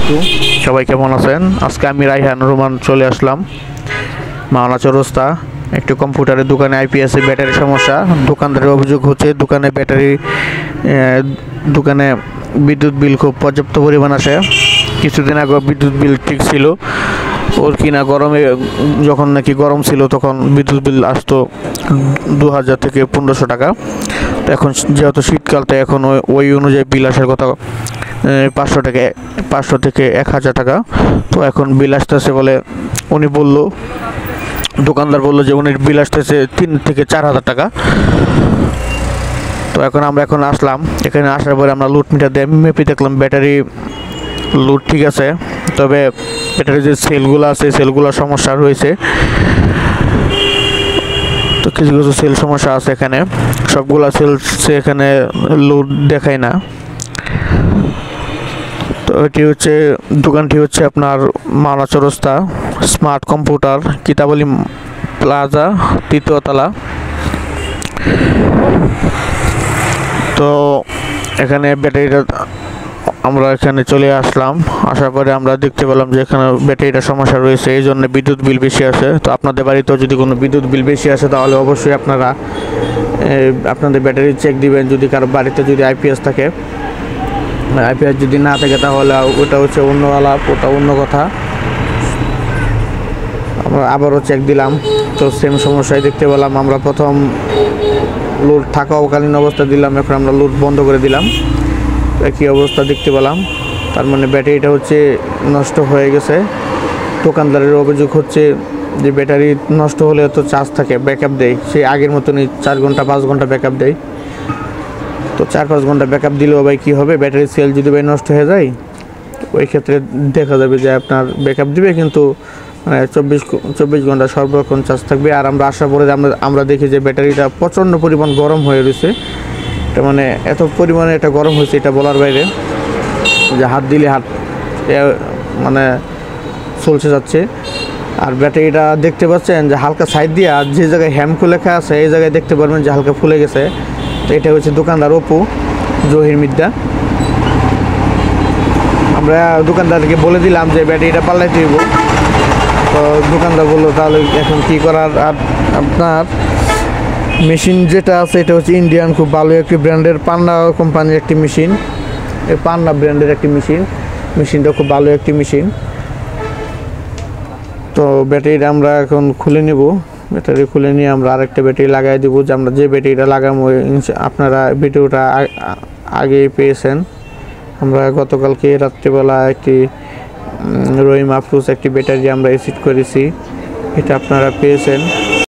আলাইকুম, সবাই কেমন আছেন? আজকে আমি রাইহান রোমান চলে আসলাম মাওনা চৌরাস্তা একটু কম্পিউটারের দোকানে। আইপিএসের ব্যাটারি সমস্যা, দোকানদারের অভিযোগ হচ্ছে দোকানে বিদ্যুৎ বিল খুব পর্যাপ্ত পরিমাণ আসে। কিছুদিন আগে বিদ্যুৎ বিল ঠিক ছিল, ওর কিনা গরমে যখন নাকি গরম ছিল তখন বিদ্যুৎ বিল আসতো 2000 থেকে 1500 টাকা। তো এখন যেহেতু শীতকাল, তো এখন ওই অনুযায়ী বিল আসার কথা 500 থেকে 1000 টাকা। তো এখন বিল আসতেছে বলে দোকানদার বললো যে উনি বিল আসতেছে 3 থেকে 4000 টাকা। তো আমরা আসলাম, এখানে আসার পরে আমরা লুট মিটার দিয়ে মেপে দেখলাম ব্যাটারি লুট ঠিক আছে, তবে ব্যাটারি যে সেলগুলো আছে সেলগুলোর সমস্যা রয়েছে। তো কিছু কিছু সেল সমস্যা আছে, এখানে সবগুলা সেল এখানে লোড দেখায় না। তো দোকানটি হচ্ছে আপনার মাওনা চৌরাস্তা স্মার্ট কম্পিউটার কিতাবলী প্লাজা 3য় তলা। তো এখানে ব্যাটারিটা আমরা এখানে চলে আসলাম, আসার পরে আমরা দেখতে পেলাম যে এখানে ব্যাটারিটার সমস্যা রয়েছে, এই জন্য বিদ্যুৎ বিল বেশি আসে। তো আপনাদের বাড়িতেও যদি কোনো বিদ্যুৎ বিল বেশি আসে তাহলে অবশ্যই আপনারা আপনাদের ব্যাটারি চেক দিবেন। যদি কারো বাড়িতে যদি আইপিএস থাকে, আইপিএস যদি না থাকে তাহলে ওটা হচ্ছে অন্য আলাপ, ওটা অন্য কথা। আমরা আবারও চেক দিলাম, তো সেম সমস্যায় দেখতে পেলাম। আমরা প্রথম লোড থাকাকালীন অবস্থা দিলাম, এখন আমরা লোড বন্ধ করে দিলাম, একই অবস্থা দেখতে পেলাম। তার মানে ব্যাটারিটা হচ্ছে নষ্ট হয়ে গেছে। দোকানদারের অভিযোগ হচ্ছে যে ব্যাটারি নষ্ট হলে তো চার্জ থাকে, ব্যাকআপ দেয়, সেই আগের মতনই 4 ঘন্টা 5 ঘন্টা ব্যাকআপ দেয়। তো 4-5 ঘন্টা ব্যাকআপ দিলেও ভাই কী হবে, ব্যাটারির সেল যদি ভাই নষ্ট হয়ে যায় ওই ক্ষেত্রে দেখা যাবে যে আপনার ব্যাকআপ দিবে, কিন্তু 24 ঘন্টা সর্বক্ষণ চার্জ থাকবে। আর আমরা আসার পরে আমরা দেখি যে ব্যাটারিটা প্রচণ্ড পরিমাণ গরম হয়ে রয়েছে। এটা মানে এত পরিমাণে এটা গরম হয়েছে, এটা বলার বাইরে, যে হাত দিলে হাত মানে চলছে যাচ্ছে। আর ব্যাটারিটা দেখতে পাচ্ছেন যে হালকা সাইড দিয়ে, আর যে জায়গায় হ্যামকো লেখা আছে এই জায়গায় দেখতে পারবেন যে হালকা ফুলে গেছে। তো এটা হচ্ছে দোকানদার অপু জহির মিদ্দা। আমরা দোকানদারকে বলে দিলাম যে ব্যাটারিটা পাল্টাইতে দিব। তো দোকানদার বললো তাহলে এখন কী করার। আর আপনার মেশিন যেটা আছে এটা হচ্ছে ইন্ডিয়ান খুব ভালো একটি ব্র্যান্ডের পান্না কোম্পানির একটি মেশিন, এই পান্না ব্র্যান্ডের একটি মেশিনটা খুব ভালো একটি মেশিন। তো ব্যাটারিটা আমরা এখন খুলে নেব, ব্যাটারি খুলে নিয়ে আমরা আরেকটা ব্যাটারি লাগাই দেবো। যে আমরা যে ব্যাটারিটা লাগাবো আপনারা ভিডিওটা আগেই পেয়েছেন। আমরা গতকালকে রাত্রিবেলা একটি রহিম আফরোজ একটি ব্যাটারি আমরা এসিড করেছি, এটা আপনারা পেয়েছেন।